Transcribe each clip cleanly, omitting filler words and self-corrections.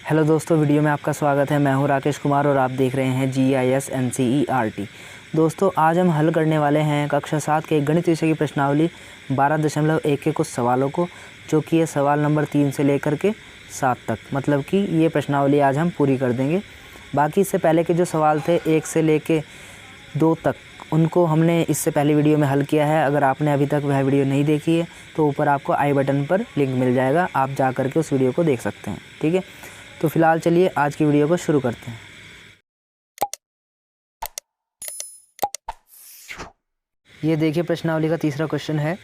Hello दोस्तों, video में आपका स्वागत है। मैं हूं राकेश कुमार और आप देख रहे हैं GIS NCERT। दोस्तों, आज हम हल करने वाले हैं कक्षा 7 के गणित विषय की प्रश्नावली 12.1 के कुछ सवालों को, जो कि ये सवाल नंबर 3 से लेकर के 7 तक, मतलब कि ये प्रश्नावली आज हम पूरी कर देंगे। बाकी इससे पहले के जो सवाल थे 1 से लेके 2 तक, उनको हमने इससे पहले वीडियो में हल किया है। अगर आपने अभी तक वह वीडियो नहीं देखी है तो ऊपर आपको आई बटन पर लिंक मिल जाएगा, आप जा कर के उस वीडियो को देख सकते हैं। ठीक है, तो फिलहाल चलिए आज की वीडियो को शुरू करते हैं। ये देखिए, प्रश्नावली का तीसरा क्वेश्चन है,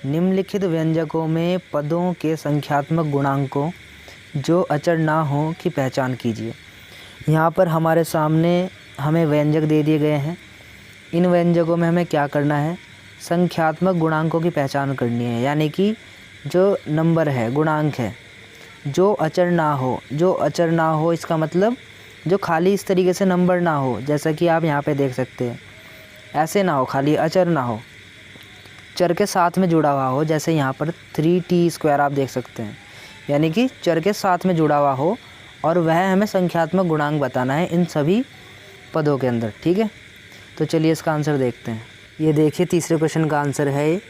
निम्नलिखित व्यंजकों में पदों के संख्यात्मक गुणांकों जो अचर ना हो की पहचान कीजिए। यहाँ पर हमारे सामने हमें व्यंजक दे दिए गए हैं। इन व्यंजकों में हमें क्या करना है, संख्यात्मक गुणांकों की पहचान करनी है, यानी कि जो नंबर है, गुणांक है, जो अचर ना हो। जो अचर ना हो इसका मतलब जो खाली इस तरीके से नंबर ना हो, जैसा कि आप यहाँ पे देख सकते हैं, ऐसे ना हो, खाली अचर ना हो, चर के साथ में जुड़ा हुआ हो। जैसे यहाँ पर 3t² आप देख सकते हैं, यानी कि चर के साथ में जुड़ा हुआ हो, और वह हमें संख्यात्मक गुणांक बताना है इन सभी पदों के अंदर। ठीक है, तो चलिए इसका आंसर देखते हैं। ये देखिए, तीसरे क्वेश्चन का आंसर है।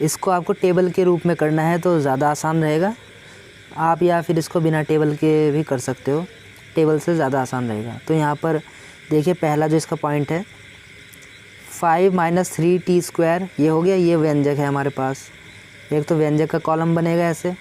इसको आपको टेबल के रूप में करना है तो ज़्यादा आसान रहेगा, आप या फिर इसको बिना टेबल के भी कर सकते हो, टेबल से ज़्यादा आसान रहेगा। तो यहाँ पर देखिए, पहला जो इसका पॉइंट है 5 - 3t², ये हो गया, ये व्यंजक है हमारे पास। एक तो व्यंजक का कॉलम बनेगा ऐसे,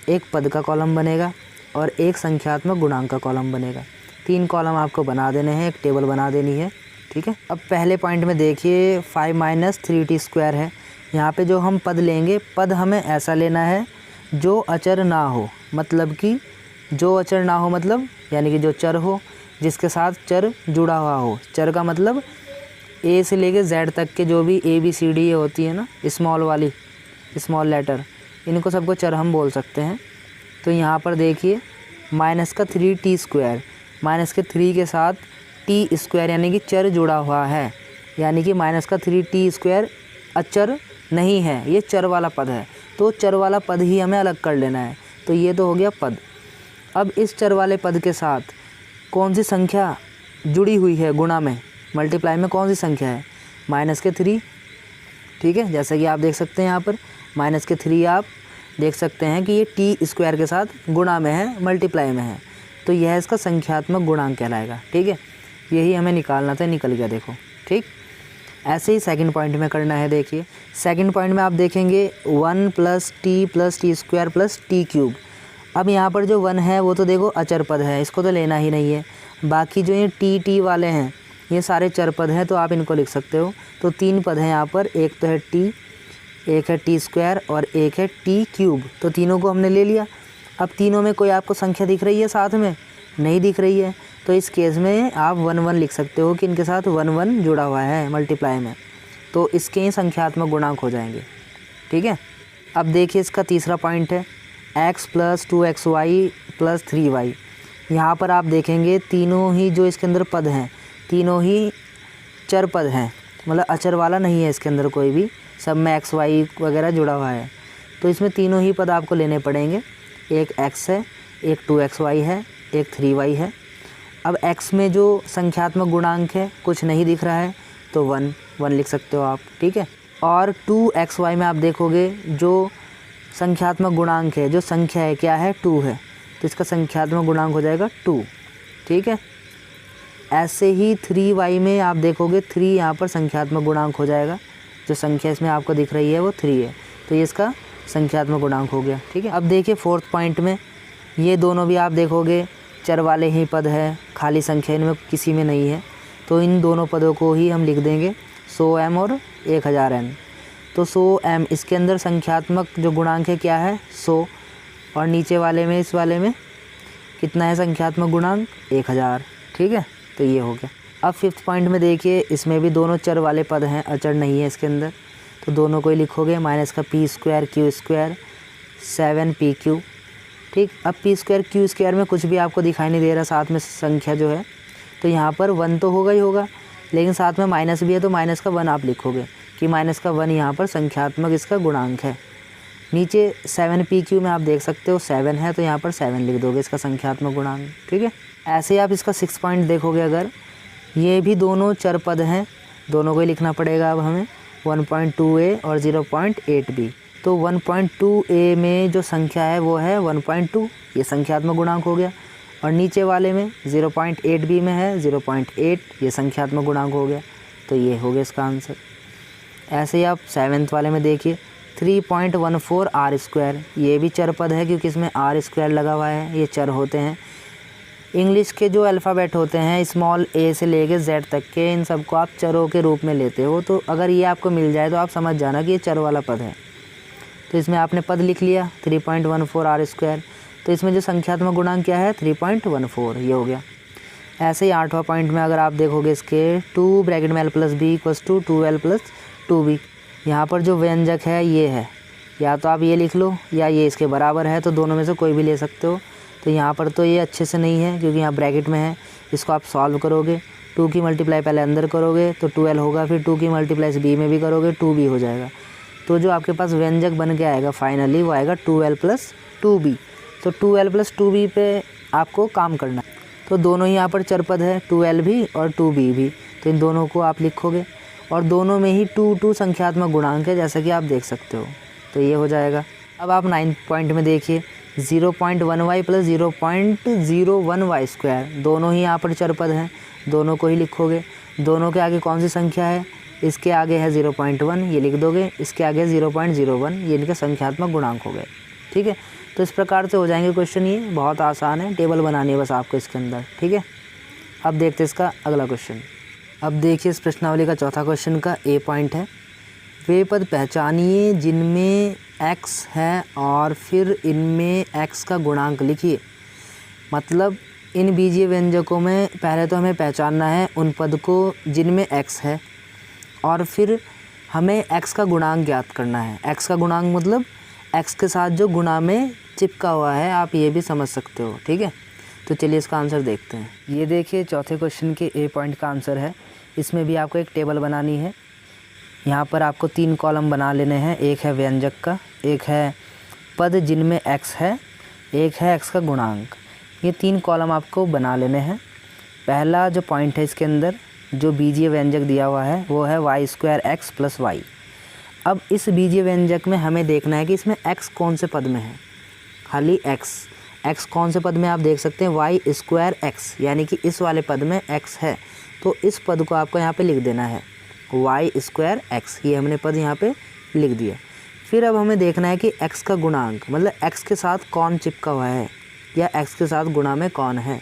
एक पद का कॉलम बनेगा और एक संख्यात्मक गुणांक का कॉलम बनेगा। 3 कॉलम आपको बना देने हैं, एक टेबल बना देनी है। ठीक है, अब पहले पॉइंट में देखिए 5 - 3t² है। यहाँ पे जो हम पद लेंगे, पद हमें ऐसा लेना है जो अचर ना हो, मतलब कि जो अचर ना हो मतलब यानी कि जो चर हो, जिसके साथ चर जुड़ा हुआ हो। चर का मतलब A से लेके Z तक के जो भी ABCD होती है ना, स्मॉल वाली, स्मॉल लेटर, इनको सबको चर हम बोल सकते हैं। तो यहाँ पर देखिए -3t², माइनस के 3 के साथ t² यानी कि चर जुड़ा हुआ है, यानी कि -3t² अचर नहीं है, ये चर वाला पद है। तो चर वाला पद ही हमें अलग कर लेना है। तो ये तो हो गया पद। अब इस चर वाले पद के साथ कौन सी संख्या जुड़ी हुई है, गुणा में, मल्टीप्लाई में कौन सी संख्या है, -3। ठीक है, जैसा कि आप देख सकते हैं यहाँ पर -3 आप देख सकते हैं कि ये t² के साथ गुणा में है, मल्टीप्लाई में है। तो यह इसका संख्यात्मक गुणांक कहलाएगा। ठीक है, यही हमें निकालना था, निकल गया देखो। ठीक, ऐसे ही सेकंड पॉइंट में करना है। देखिए, सेकंड पॉइंट में आप देखेंगे 1 + t + t² + t³। अब यहाँ पर जो 1 है वो तो देखो अचर पद है, इसको तो लेना ही नहीं है। बाकी जो ये t वाले हैं, ये सारे चर पद हैं, तो आप इनको लिख सकते हो। तो 3 पद हैं यहाँ पर, एक तो है t, एक है t² और एक है t³। तो तीनों को हमने ले लिया। अब तीनों में कोई आपको संख्या दिख रही है साथ में? नहीं दिख रही है। तो इस केस में आप 1 1 लिख सकते हो कि इनके साथ 1 1 जुड़ा हुआ है मल्टीप्लाई में, तो इसके ही संख्यात्मक गुणांक हो जाएंगे। ठीक है, अब देखिए इसका तीसरा पॉइंट है x + 2xy + 3y। यहाँ पर आप देखेंगे तीनों ही जो इसके अंदर पद हैं, तीनों ही चर पद हैं, मतलब अचर वाला नहीं है इसके अंदर कोई भी, सब में x y वगैरह जुड़ा हुआ है। तो इसमें तीनों ही पद आपको लेने पड़ेंगे। एक x है, एक 2xy है, एक 3y है। अब x में जो संख्यात्मक गुणांक है कुछ नहीं दिख रहा है, तो 1 1 लिख सकते हो आप। ठीक है, और 2xy में आप देखोगे जो संख्यात्मक गुणांक है, जो संख्या है, क्या है, 2 है, तो इसका संख्यात्मक गुणांक हो जाएगा 2। ठीक है, ऐसे ही 3y में आप देखोगे 3 यहाँ पर संख्यात्मक गुणांक हो जाएगा, जो संख्या इसमें आपको दिख रही है वो 3 है, तो ये इसका संख्यात्मक गुणांक हो गया। ठीक है, अब देखिए फोर्थ पॉइंट में ये दोनों भी आप देखोगे चर वाले ही पद है, खाली संख्या इनमें किसी में नहीं है, तो इन दोनों पदों को ही हम लिख देंगे 100m और 1000n। तो 100m, इसके अंदर संख्यात्मक जो गुणांक है क्या है, 100, और नीचे वाले में, इस वाले में कितना है संख्यात्मक गुणांक, 1000। ठीक है, तो ये हो गया। अब फिफ्थ पॉइंट में देखिए, इसमें भी दोनों चर वाले पद हैं, अचर नहीं है इसके अंदर, तो दोनों को ही लिखोगे -p² q² 7pq। ठीक, अब p² q² में कुछ भी आपको दिखाई नहीं दे रहा, साथ में संख्या जो है, तो यहाँ पर 1 तो होगा ही होगा, लेकिन साथ में माइनस भी है, तो माइनस का 1 आप लिखोगे कि -1 यहाँ पर संख्यात्मक इसका गुणांक है। नीचे 7pq में आप देख सकते हो 7 है, तो यहाँ पर 7 लिख दोगे इसका संख्यात्मक गुणांक। ठीक है, ऐसे ही आप इसका 6 पॉइंट देखोगे, अगर ये भी दोनों चर पद हैं, दोनों को ही लिखना पड़ेगा अब हमें, 1.2a और 0.8b। तो 1.2a में जो संख्या है वो है 1.2, ये संख्यात्मक गुणांक हो गया, और नीचे वाले में 0.8b में है 0.8, ये संख्यात्मक गुणांक हो गया। तो ये हो गया इसका आंसर। ऐसे ही आप 7th वाले में देखिए 3.14 आर स्क्वायर, ये भी चर पद है क्योंकि इसमें आर स्क्वायर लगा हुआ है, ये चर होते हैं। इंग्लिश के जो अल्फ़ाबेट होते हैं स्मॉल a से लेके z तक के, इन सबको आप चरों के रूप में लेते हो। तो अगर ये आपको मिल जाए तो आप समझ जाना कि ये चर वाला पद है। तो इसमें आपने पद लिख लिया 3.14 आर स्क्वायर, तो इसमें जो संख्यात्मक गुणांक क्या है 3.14, ये हो गया। ऐसे ही 8वां पॉइंट में अगर आप देखोगे इसके 2 ब्रैकेट में l plus b equals to 2l plus 2b, यहाँ पर जो व्यंजक है ये है, या तो आप ये लिख लो या ये इसके बराबर है, तो दोनों में से कोई भी ले सकते हो। तो यहाँ पर तो ये अच्छे से नहीं है क्योंकि यहाँ ब्रैकेट में है, इसको आप सॉल्व करोगे, 2 की मल्टीप्लाई पहले अंदर करोगे तो 2l होगा, फिर 2 की मल्टीप्लाई b में भी करोगे 2b हो जाएगा। तो जो आपके पास व्यंजक बन के आएगा फाइनली वो आएगा 2l प्लस 2b। तो 2l प्लस 2b पे आपको काम करना है। तो दोनों ही यहाँ पर चरपद है, 2l भी और 2b भी, तो इन दोनों को आप लिखोगे, और दोनों में ही 2 संख्यात्मक गुणांक है जैसा कि आप देख सकते हो। तो ये हो जाएगा। अब आप 9th पॉइंट में देखिए 0.1y प्लस 0.01y स्क्वायर, दोनों ही यहाँ पर चरपद हैं, दोनों को ही लिखोगे। दोनों के आगे कौन सी संख्या है, इसके आगे है 0.1, ये लिख दोगे, इसके आगे 0.01, ये इनके संख्यात्मक गुणांक हो गए। ठीक है, तो इस प्रकार से हो जाएंगे क्वेश्चन। ये बहुत आसान है, टेबल बनानी है बस आपको इसके अंदर। ठीक है, अब देखते हैं इसका अगला क्वेश्चन। अब देखिए इस प्रश्नावली का चौथा क्वेश्चन का ए पॉइंट है, वे पद पहचानिए जिनमें x है और फिर इनमें x का गुणांक लिखिए। मतलब इन बीजीय व्यंजकों में पहले तो हमें पहचानना है उन पद को जिनमें x है, और फिर हमें x का गुणांक ज्ञात करना है। x का गुणांक मतलब x के साथ जो गुणा में चिपका हुआ है, आप ये भी समझ सकते हो। ठीक है, तो चलिए इसका आंसर देखते हैं। ये देखिए चौथे क्वेश्चन के ए पॉइंट का आंसर है। इसमें भी आपको एक टेबल बनानी है। यहाँ पर आपको 3 कॉलम बना लेने हैं, एक है व्यंजक का, एक है पद जिनमें x है, एक है x का गुणांक। ये 3 कॉलम आपको बना लेने हैं। पहला जो पॉइंट है इसके अंदर जो बीजीय व्यंजक दिया हुआ है वो है y square x plus y. अब इस बीजीय व्यंजक में हमें देखना है कि इसमें x कौन से पद में है, खाली x कौन से पद में आप देख सकते हैं y स्क्वायर x, यानी कि इस वाले पद में x है, तो इस पद को आपको यहाँ पे लिख देना है y स्क्वायर x, ये हमने पद यहाँ पे लिख दिया। फिर अब हमें देखना है कि x का गुणांक मतलब x के साथ कौन चिपका हुआ है या x के साथ गुणा में कौन है।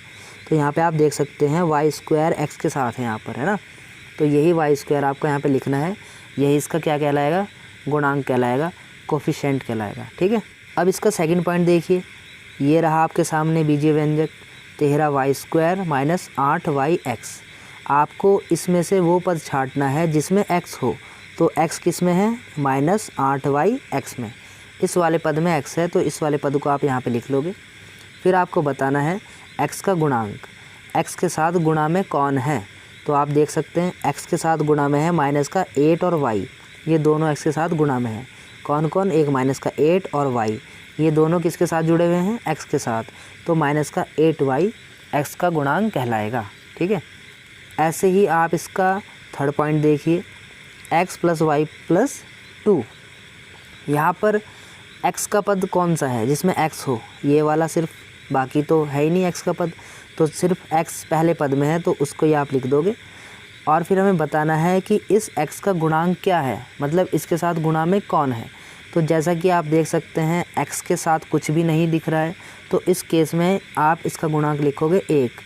तो यहाँ पे आप देख सकते हैं y स्क्वायर x के साथ है यहाँ पर, है ना। तो यही y स्क्वायर आपको यहाँ पे लिखना है, यही इसका क्या कहलाएगा, गुणांक कहलाएगा, कोफिशिएंट कहलाएगा। ठीक है, अब इसका सेकंड पॉइंट देखिए, ये रहा आपके सामने बीजीय व्यंजक 13y स्क्वायर माइनस 8yx। आपको इसमें से वो पद छांटना है जिसमें x हो। तो x किस में है, माइनस 8yx में। इस वाले पद में x है तो इस वाले पद को आप यहाँ पे लिख लोगे। फिर आपको बताना है x का गुणांक, x के साथ गुणा में कौन है। तो आप देख सकते हैं x के साथ गुणा में है माइनस का 8 और y, ये दोनों x के साथ गुणा में है। कौन कौन, एक माइनस का 8 और y, ये दोनों किसके साथ जुड़े हुए हैं, x के साथ। तो माइनस का 8y x का गुणांक कहलाएगा। ठीक है, ऐसे ही आप इसका थर्ड पॉइंट देखिए, x प्लस वाई प्लस 2। यहाँ पर x का पद कौन सा है जिसमें x हो, ये वाला सिर्फ, बाकी तो है ही नहीं x का पद। तो सिर्फ x पहले पद में है तो उसको ही आप लिख दोगे। और फिर हमें बताना है कि इस x का गुणांक क्या है, मतलब इसके साथ गुणा में कौन है। तो जैसा कि आप देख सकते हैं x के साथ कुछ भी नहीं दिख रहा है, तो इस केस में आप इसका गुणांक लिखोगे 1।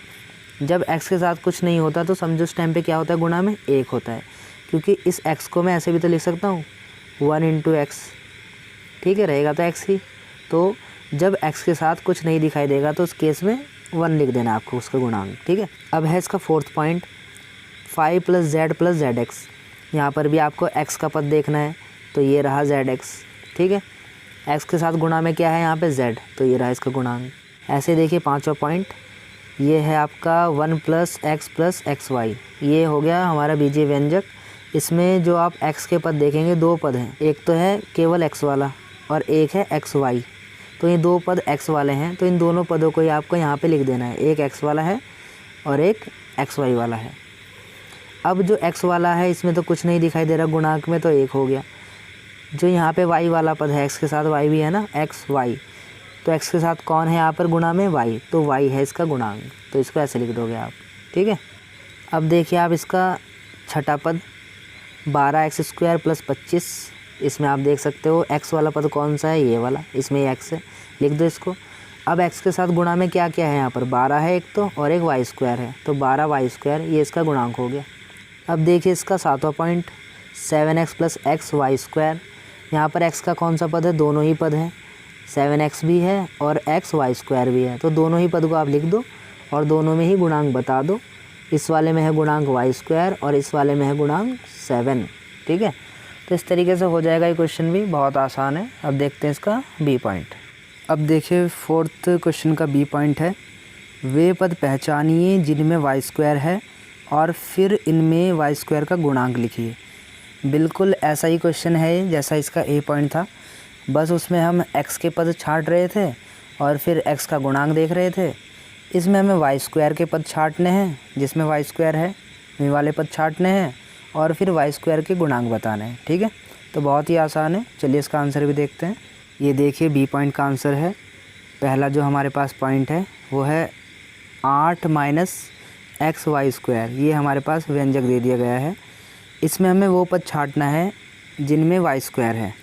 जब x के साथ कुछ नहीं होता तो समझो उस टाइम पे क्या होता है, गुणा में 1 होता है। क्योंकि इस x को मैं ऐसे भी तो लिख सकता हूँ 1 इंटू एक्स, ठीक है, रहेगा तो x ही। तो जब x के साथ कुछ नहीं दिखाई देगा तो उस केस में 1 लिख देना आपको उसका गुणांक। ठीक है, अब है इसका fourth point 5 plus Z x. यहाँ पर भी आपको x का पद देखना है, तो ये रहा ZX। ठीक है, x के साथ गुणा में क्या है यहाँ पे z, तो ये रहा इसका गुणांक। ऐसे देखिए पांचवा पॉइंट, ये है आपका 1 प्लस एक्स वाई। ये हो गया हमारा बीजीय व्यंजक। इसमें जो आप x के पद देखेंगे 2 पद हैं, एक तो है केवल x वाला, और एक है एक्स वाई। तो ये दो पद एक्स वाले हैं, तो इन दोनों पदों को ही आपको यहाँ पे लिख देना है। एक एक्स वाला है और एक एक्स वाई वाला है। अब जो एक्स वाला है इसमें तो कुछ नहीं दिखाई दे रहा, गुणांक में तो एक हो गया। जो यहाँ पे वाई वाला पद है, एक्स के साथ वाई भी है ना, एक्स वाई, तो एक्स के साथ कौन है यहाँ पर गुणा में, वाई, तो वाई है इसका गुणांक, तो इसको ऐसे लिख दोगे आप। ठीक है। अब देखिए आप इसका छठा पद 12x² + 25, इसमें आप देख सकते हो एक्स वाला पद कौन सा है, ये वाला, इसमें एक्स है, लिख दो इसको। अब एक्स के साथ गुणा में क्या क्या है यहाँ पर, 12 है एक तो, और एक y² है, तो 12y², ये इसका गुणांक हो गया। अब देखिए इसका सातवां पॉइंट 7x + xy²। यहाँ पर x का कौन सा पद है, दोनों ही पद हैं, 7x भी है और xy² भी है, तो दोनों ही पद को आप लिख दो और दोनों में ही गुणांक बता दो। इस वाले में है गुणांक y² और इस वाले में है गुणांक 7। ठीक है, तो इस तरीके से हो जाएगा ये क्वेश्चन भी, बहुत आसान है। अब देखते हैं इसका बी पॉइंट। अब देखिए फोर्थ क्वेश्चन का बी पॉइंट है, वे पद पहचानिए जिनमें y² है और फिर इनमें y² का गुणांक लिखिए। बिल्कुल ऐसा ही क्वेश्चन है जैसा इसका ए पॉइंट था, बस उसमें हम x के पद छांट रहे थे और फिर x का गुणांक देख रहे थे। इसमें हमें y² के पद छांटने हैं, जिसमें y² है, ये वाले पद छांटने हैं और फिर y² के गुणांक बताने हैं। ठीक है, तो बहुत ही आसान है। चलिए इसका आंसर भी देखते हैं। ये देखिए बी पॉइंट का आंसर है, पहला जो हमारे पास पॉइंट है वो है 8 - xy²। ये हमारे पास व्यंजक दे दिया गया है, इसमें हमें वो पद छांटना है जिनमें y² है।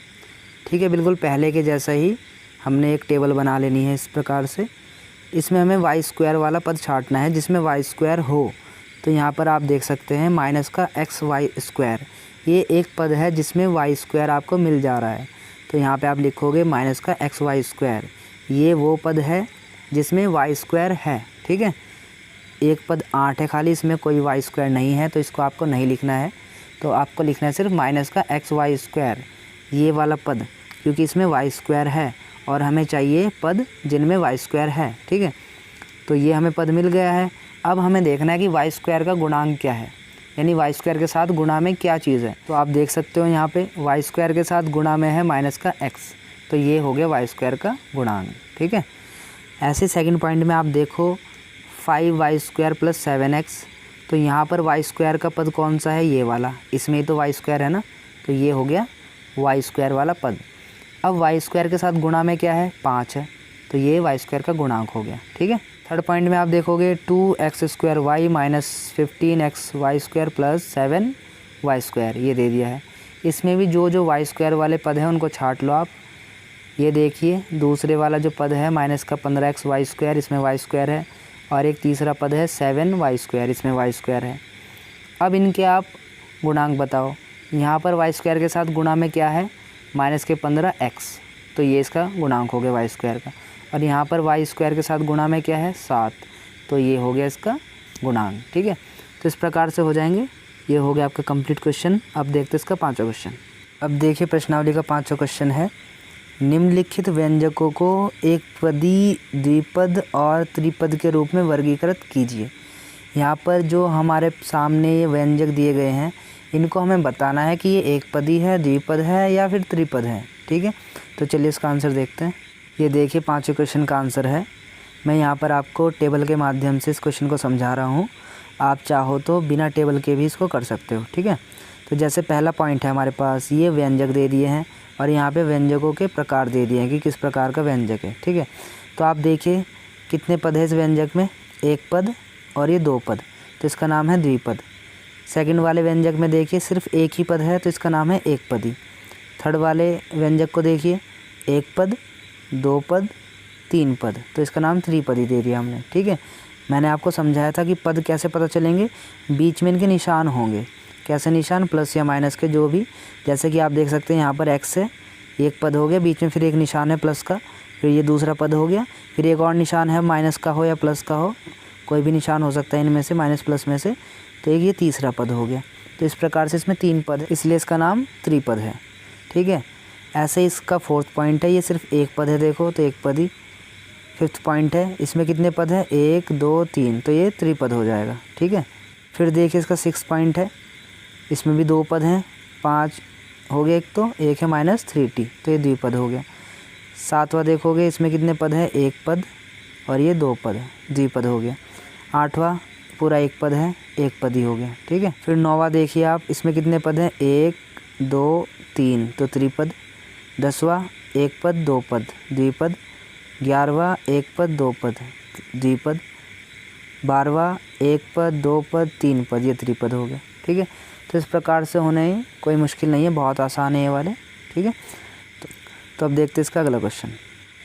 ठीक है, बिल्कुल पहले के जैसा ही हमने एक टेबल बना लेनी है इस प्रकार से। इसमें हमें y² वाला पद छांटना है जिसमें y² हो। तो यहाँ पर आप देख सकते हैं माइनस का xy², ये एक पद है जिसमें y² आपको मिल जा रहा है, तो यहाँ पे आप लिखोगे माइनस का xy²। ये वो पद है जिसमें y² है। ठीक है, एक पद 8 है खाली, इसमें कोई y² नहीं है, तो इसको आपको नहीं लिखना है, तो आपको लिखना है सिर्फ माइनस का xy², ये वाला पद, क्योंकि इसमें y² है और हमें चाहिए पद जिनमें y² है। ठीक है, तो ये हमें पद मिल गया है। अब हमें देखना है कि y² का गुणांक क्या है, यानी y² के साथ गुणा में क्या चीज़ है। तो आप देख सकते हो यहाँ पे y² के साथ गुणा में है माइनस का x, तो ये हो गया y² का गुणांक। ठीक है, ऐसे सेकंड पॉइंट में आप देखो 5y² + 7x, तो यहाँ पर y² का पद कौन सा है, ये वाला, इसमें ही तो y² है ना, तो ये हो गया y² वाला पद। अब y² के साथ गुणा में क्या है, 5 है, तो ये y² का गुणांक हो गया। ठीक है, थर्ड पॉइंट में आप देखोगे 2x² y - 15xy² + 7y², ये दे दिया है। इसमें भी जो जो y² वाले पद हैं उनको छांट लो आप। ये देखिए दूसरे वाला जो पद है माइनस का 15xy², इसमें y² है, और एक तीसरा पद है 7y², इसमें y² है। अब इनके आप गुणांक बताओ। यहाँ पर y² के साथ गुणा में क्या है, माइनस के 15x, तो ये इसका गुणांक हो गया y² का। और यहाँ पर y² के साथ गुणा में क्या है, 7, तो ये हो गया इसका गुणांक। ठीक है, तो इस प्रकार से हो जाएंगे। ये हो गया आपका कंप्लीट क्वेश्चन। अब देखते हैं इसका पांचवा क्वेश्चन। अब देखिए प्रश्नावली का पांचवा क्वेश्चन है, निम्नलिखित व्यंजकों को एक पदी, द्विपद और त्रिपद के रूप में वर्गीकृत कीजिए। यहाँ पर जो हमारे सामने ये व्यंजक दिए गए हैं, इनको हमें बताना है कि ये एक पदी है, द्विपद है या फिर त्रिपद है। ठीक है, तो चलिए इसका आंसर देखते हैं। ये देखिए पांचवें क्वेश्चन का आंसर है। मैं यहाँ पर आपको टेबल के माध्यम से इस क्वेश्चन को समझा रहा हूँ, आप चाहो तो बिना टेबल के भी इसको कर सकते हो। ठीक है, तो जैसे पहला पॉइंट है हमारे पास, ये व्यंजक दे दिए हैं और यहाँ पे व्यंजकों के प्रकार दे दिए हैं कि किस प्रकार का व्यंजक है। ठीक है, तो आप देखिए कितने पद है इस व्यंजक में, एक पद और ये दो पद, तो इसका नाम है द्विपद। सेकंड वाले व्यंजक में देखिए सिर्फ एक ही पद है, तो इसका नाम है एक पदी। थर्ड वाले व्यंजक को देखिए, एक पद, दो पद, तीन पद, तो इसका नाम त्रिपदी दे दिया हमने। ठीक है, मैंने आपको समझाया था कि पद कैसे पता चलेंगे, बीच में इनके निशान होंगे। कैसे निशान, प्लस या माइनस के, जो भी, जैसे कि आप देख सकते हैं यहाँ पर x है, एक पद हो गया, बीच में फिर एक निशान है प्लस का, फिर ये दूसरा पद हो गया, फिर एक और निशान है माइनस का हो या प्लस का हो, कोई भी निशान हो सकता है इनमें से, माइनस प्लस में से, तो एक ये तीसरा पद हो गया। तो इस प्रकार से इसमें तीन पद है, इसलिए इसका नाम त्रिपद है। ठीक है, ऐसे ही इसका फोर्थ पॉइंट है, ये सिर्फ एक पद है, देखो तो एक पद ही। फिफ्थ पॉइंट है, इसमें कितने पद हैं, 1 2 3, तो ये त्रिपद हो जाएगा। ठीक है, फिर देखिए इसका सिक्स पॉइंट है, इसमें भी दो पद हैं, 5 हो गया एक, तो एक है -3t, तो ये द्विपद हो गया। सातवां देखोगे इसमें कितने पद है, एक पद और ये दो पद, द्विपद हो गया। आठवां पूरा एक पद है, एक पद ही हो गया, ठीक है। फिर नौवां देखिए आप, इसमें कितने पद हैं, एक दो तीन, तो त्रिपद। 10वां एक पद दो पद, द्विपद। 11वां एक पद दो पद, द्विपद। 12वां एक पद दो पद तीन पद, ये त्रिपद हो गया, ठीक है। तो इस प्रकार से होने ही कोई मुश्किल नहीं है, बहुत आसान है ये वाले, ठीक है। तो अब देखते हैं इसका अगला क्वेश्चन।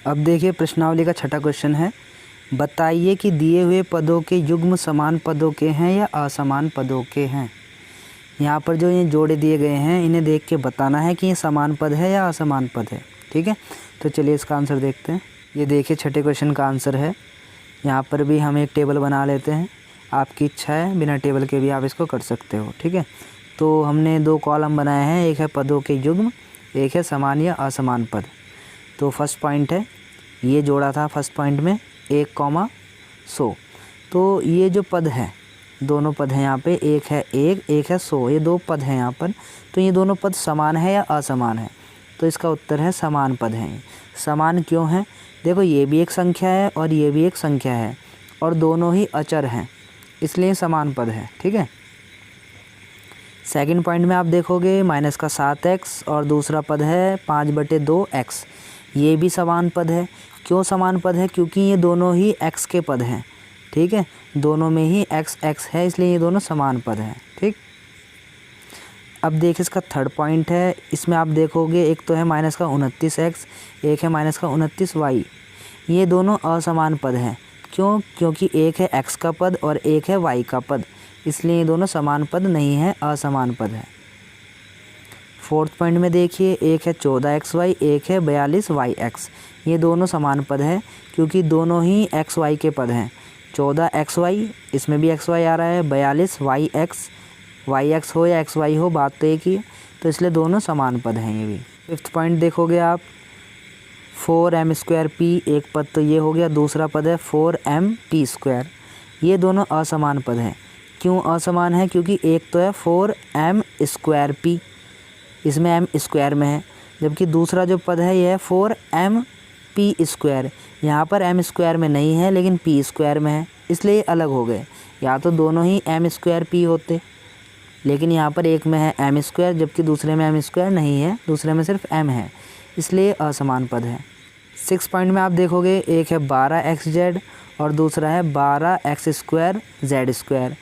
अब देखिए प्रश्नावली का छठा क्वेश्चन है, बताइए कि दिए हुए पदों के युग्म समान पदों के हैं या असमान पदों के हैं। यहाँ पर जो ये जोड़े दिए गए हैं इन्हें देख के बताना है कि ये समान पद है या असमान पद है, ठीक है। तो चलिए इसका आंसर देखते हैं। ये देखिए छठे क्वेश्चन का आंसर है। यहाँ पर भी हम एक टेबल बना लेते हैं, आपकी इच्छा है बिना टेबल के भी आप इसको कर सकते हो, ठीक है। तो हमने दो कॉलम बनाए हैं, एक है पदों के युग्म, एक है समान या असमान पद। तो फर्स्ट पॉइंट है, ये जोड़ा था फर्स्ट पॉइंट में 1,100। तो ये जो पद है, दोनों पद हैं यहाँ पे, एक है 1 है 100, ये दो पद हैं यहाँ पर। तो ये दोनों पद समान है या असमान है, तो इसका उत्तर है समान पद हैं। समान क्यों है, देखो ये भी एक संख्या है और ये भी एक संख्या है और दोनों ही अचर हैं, इसलिए समान पद है, ठीक है। सेकंड पॉइंट में आप देखोगे -7x और दूसरा पद है 5/2x, ये भी समान पद है। क्यों समान पद है, क्योंकि ये दोनों ही x के पद हैं, ठीक है। दोनों में ही x है, इसलिए ये दोनों समान पद हैं, ठीक। अब देखिए इसका थर्ड पॉइंट है, इसमें आप देखोगे एक तो है -29x, एक है -29y, ये दोनों असमान पद हैं। क्यों, क्योंकि एक है x का पद और एक है y का पद, इसलिए ये दोनों समान पद नहीं है, असमान पद है। फोर्थ पॉइंट में देखिए, एक है 14xy, एक है 42yx, ये दोनों समान पद है क्योंकि दोनों ही xy के पद हैं। 14xy, इसमें भी xy आ रहा है, 42yx, yx हो या xy हो, बात तो एक ही है, तो इसलिए दोनों समान पद हैं ये भी। फिफ्थ पॉइंट देखोगे आप, 4m²p, एक पद तो ये हो गया, दूसरा पद है 4mp², ये दोनों असमान पद हैं। क्यों असमान है, क्योंकि एक तो है 4m²p, इसमें m स्क्वायर में है, जबकि दूसरा जो पद है यह है 4mp², यहाँ पर m² में नहीं है लेकिन p² में है, इसलिए ये अलग हो गए। या तो दोनों ही m²p होते, लेकिन यहाँ पर एक में है m², जबकि दूसरे में m² नहीं है, दूसरे में सिर्फ m है, इसलिए असमान पद है। 6 पॉइंट में आप देखोगे, एक है 12xz और दूसरा है 12x²z²,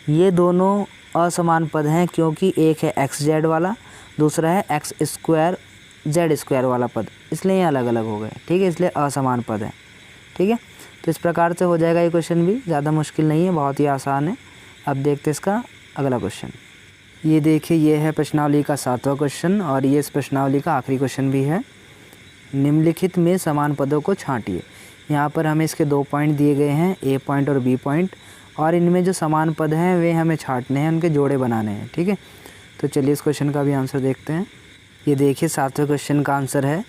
ये दोनों असमान पद हैं क्योंकि एक है xz वाला, दूसरा है x²z² वाला पद, इसलिए ये अलग अलग हो गए, ठीक है, इसलिए असमान पद है, ठीक है। तो इस प्रकार से हो जाएगा ये क्वेश्चन भी, ज़्यादा मुश्किल नहीं है, बहुत ही आसान है। अब देखते हैं इसका अगला क्वेश्चन। ये देखिए, ये है प्रश्नावली का 7वां क्वेश्चन और ये इस प्रश्नावली का आखिरी क्वेश्चन भी है। निम्नलिखित में समान पदों को छांटिए। यहाँ पर हमें इसके 2 पॉइंट दिए गए हैं, ए पॉइंट और बी पॉइंट, और इनमें जो समान पद हैं वे हमें छांटने हैं, उनके जोड़े बनाने हैं, ठीक है। तो चलिए इस क्वेश्चन का भी आंसर देखते हैं। ये देखिए 7वें क्वेश्चन का आंसर है,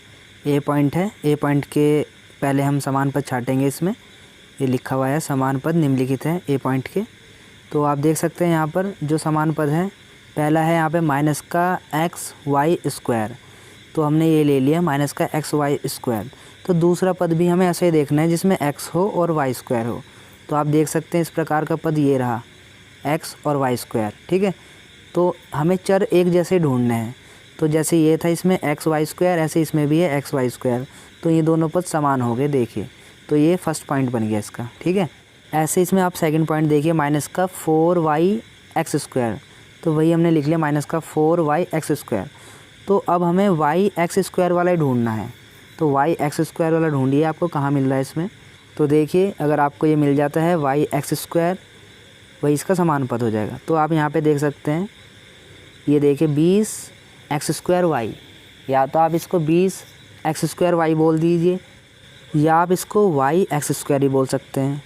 ए पॉइंट है, ए पॉइंट के पहले हम समान पद छाटेंगे। इसमें ये लिखा हुआ है समान पद निम्नलिखित है ए पॉइंट के। तो आप देख सकते हैं यहाँ पर जो समान पद है, पहला है यहाँ पे -xy², तो हमने ये ले लिया -xy²। तो दूसरा पद भी हमें ऐसे ही देखना है जिसमें x हो और y² हो। तो आप देख सकते हैं इस प्रकार का पद ये रहा, x और y², ठीक है। तो हमें चर एक जैसे ढूंढने हैं, तो जैसे ये था इसमें xy², ऐसे इसमें भी है xy², तो ये दोनों पद समान हो गए, देखिए। तो ये फर्स्ट पॉइंट बन गया इसका, ठीक है। ऐसे इसमें आप सेकंड पॉइंट देखिए, -4yx², तो वही हमने लिख लिया -4yx²। तो अब हमें yx² वाला ही ढूंढना है, तो yx² वाला ढूंढिए, आपको कहाँ मिल रहा है इसमें। तो देखिए अगर आपको ये मिल जाता है yx², वही इसका समान पद हो जाएगा। तो आप यहाँ पे देख सकते हैं, ये देखिए 20x²y, या तो आप इसको 20x²y बोल दीजिए, या आप इसको yx² ही बोल सकते हैं।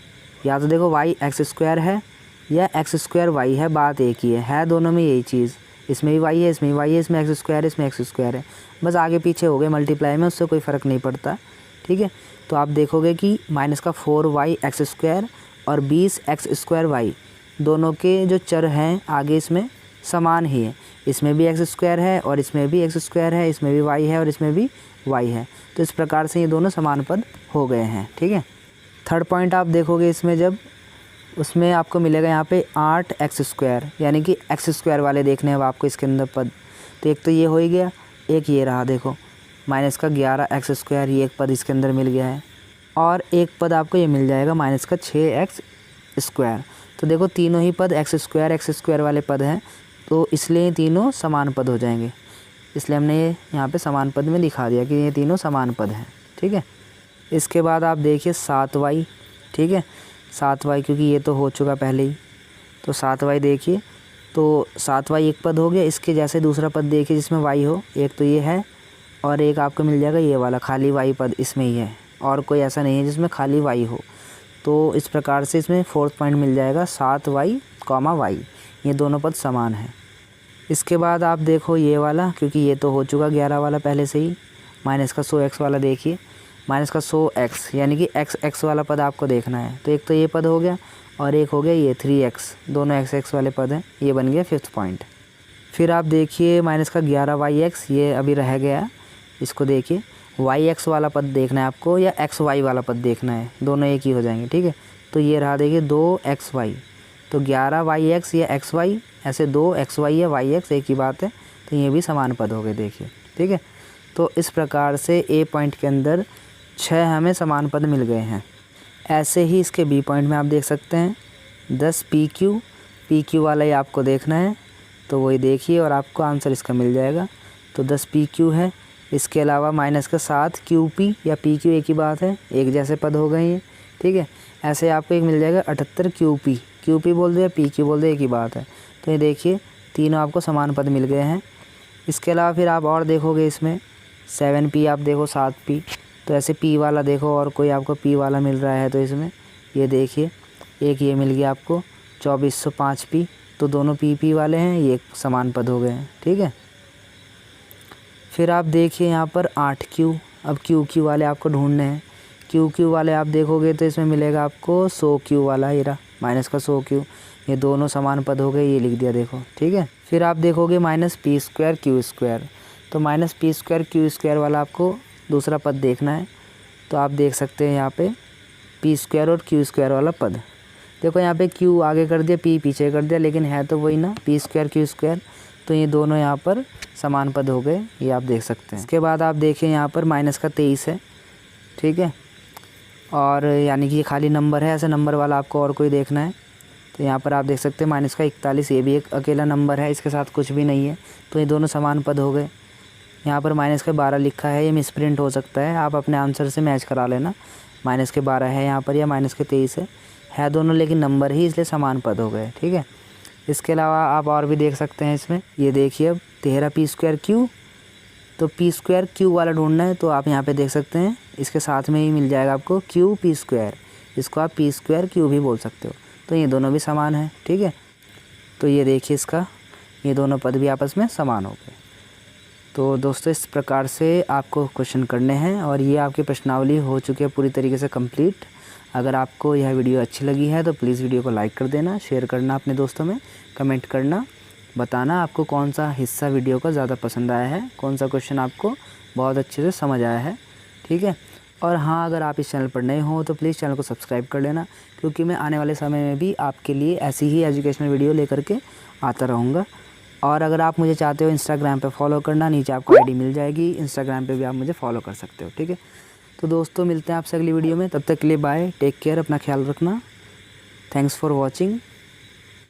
या तो देखो yx² है या x²y है, बात एक ही है दोनों में यही चीज़, इसमें भी y है, इसमें भी y है, इसमें x² है, इसमें x² है, बस आगे पीछे हो गए मल्टीप्लाई में, उससे कोई फ़र्क नहीं पड़ता, ठीक है। तो आप देखोगे कि -4yx² और 20x²y दोनों के जो चर हैं आगे इसमें समान ही है। इसमें भी एक्स स्क्वायर है और इसमें भी एक्स स्क्वायर है, इसमें भी वाई है और इसमें भी वाई है। तो इस प्रकार से ये दोनों समान पद हो गए हैं। ठीक है। थर्ड पॉइंट आप देखोगे इसमें, जब उसमें आपको मिलेगा यहाँ पे 8x², यानी कि एक्स स्क्वायर वाले देखने हैं आपको इसके अंदर पद। तो एक तो ये हो ही गया, एक ये रहा देखो माइनस का 11x², ये एक पद इसके अंदर मिल गया है। और एक पद आपको ये मिल जाएगा माइनस का 6x²। तो देखो तीनों ही पद x² वाले पद हैं, तो इसलिए तीनों समान पद हो जाएंगे। इसलिए हमने ये यहाँ पे समान पद में दिखा दिया कि ये तीनों समान पद हैं। ठीक है। इसके बाद आप देखिए 7y। ठीक है, 7y क्योंकि ये तो हो चुका पहले ही, तो 7y देखिए, तो 7y एक पद हो गया। इसके जैसे दूसरा पद देखिए जिसमें y हो, एक तो ये है और एक आपको मिल जाएगा ये वाला खाली y पद इसमें ही है, और कोई ऐसा नहीं है जिसमें खाली y हो। तो इस प्रकार से इसमें फोर्थ पॉइंट मिल जाएगा 7y, y, ये दोनों पद समान हैं। इसके बाद आप देखो ये वाला, क्योंकि ये तो हो चुका 11 वाला पहले से ही, माइनस का 100x वाला देखिए, माइनस का 100x यानी कि x वाला पद आपको देखना है। तो एक तो ये पद हो गया और एक हो गया ये 3x, दोनों x वाले पद हैं। ये बन गया फिफ्थ पॉइंट। फिर आप देखिए माइनस का 11y(x), ये अभी रह गया, इसको देखिए y(x) वाला पद देखना है आपको या xy वाला पद देखना है, दोनों एक ही हो जाएंगे। ठीक है। तो ये रहा देखिए 2xy, तो 11y(x) या xy, ऐसे 2xy या y(x) एक ही बात है, तो ये भी समान पद हो गए देखिए। ठीक है। तो इस प्रकार से ए पॉइंट के अंदर 6 हमें समान पद मिल गए हैं। ऐसे ही इसके बी पॉइंट में आप देख सकते हैं 10 PQ वाला ही आपको देखना है, तो वही देखिए और आपको आंसर इसका मिल जाएगा। तो 10 PQ है। इसके अलावा माइनस का 7 QP या PQ एक ही बात है, एक जैसे पद हो गए हैं। ठीक है। ऐसे आपको एक मिल जाएगा 78 QP बोल दे या PQ बोल दे, एक ही बात है। तो ये देखिए तीनों आपको समान पद मिल गए हैं। इसके अलावा फिर आप और देखोगे इसमें 7P, आप देखो 7P, तो ऐसे P वाला देखो और कोई आपको P वाला मिल रहा है, तो इसमें ये देखिए एक ये मिल गया आपको 2405P, तो दोनों PP वाले हैं, ये समान पद हो गए हैं। ठीक है। फिर आप देखिए यहाँ पर 8Q, अब QQ वाले आपको ढूंढने हैं। QQ वाले आप देखोगे तो इसमें मिलेगा आपको 100Q वाला, ये रहा माइनस का 100Q, ये दोनों समान पद हो गए, ये लिख दिया देखो। ठीक है। फिर आप देखोगे -P² Q², तो -P² वाला आपको दूसरा पद देखना है। तो आप देख सकते हैं यहाँ पे P² और Q² वाला पद। देखो यहाँ पे Q आगे कर दिया, P पीछे कर दिया, लेकिन है तो वही ना P² Q², तो ये दोनों यहाँ पर समान पद हो गए, ये आप देख सकते हैं। इसके बाद आप देखें यहाँ पर माइनस का 23 है। ठीक है। और यानी कि ये खाली नंबर है, ऐसे नंबर वाला आपको और कोई देखना है। तो यहाँ पर आप देख सकते हैं माइनस का 41, ये भी एक अकेला नंबर है, इसके साथ कुछ भी नहीं है, तो ये दोनों समान पद हो गए। यहाँ पर माइनस के 12 लिखा है, ये मिसप्रिंट हो सकता है, आप अपने आंसर से मैच करा लेना। माइनस के 12 है यहाँ पर या माइनस के 23 है दोनों लेकिन नंबर ही, इसलिए समान पद हो गए। ठीक है। इसके अलावा आप और भी देख सकते हैं इसमें, ये देखिए अब 13 P² Q, तो P² Q वाला ढूंढना है, तो आप यहाँ पे देख सकते हैं इसके साथ में ही मिल जाएगा आपको QP², इसको आप P² Q भी बोल सकते हो, तो ये दोनों भी समान है। ठीक है। तो ये देखिए इसका, ये दोनों पद भी आपस में समान हो गए। तो दोस्तों इस प्रकार से आपको क्वेश्चन करने हैं और ये आपकी प्रश्नावली हो चुकी है पूरी तरीके से कंप्लीट। अगर आपको यह वीडियो अच्छी लगी है तो प्लीज़ वीडियो को लाइक कर देना, शेयर करना अपने दोस्तों में, कमेंट करना, बताना आपको कौन सा हिस्सा वीडियो का ज़्यादा पसंद आया है, कौन सा क्वेश्चन आपको बहुत अच्छे से समझ आया है। ठीक है। और हाँ, अगर आप इस चैनल पर नए हो तो प्लीज़ चैनल को सब्सक्राइब कर लेना, क्योंकि मैं आने वाले समय में भी आपके लिए ऐसी ही एजुकेशनल वीडियो लेकर के आता रहूँगा। और अगर आप मुझे चाहते हो इंस्टाग्राम पे फॉलो करना, नीचे आपको आईडी मिल जाएगी, इंस्टाग्राम पे भी आप मुझे फॉलो कर सकते हो। ठीक है। तो दोस्तों मिलते हैं आपसे अगली वीडियो में, तब तक के लिए बाय, टेक केयर, अपना ख्याल रखना। Thanks for watching.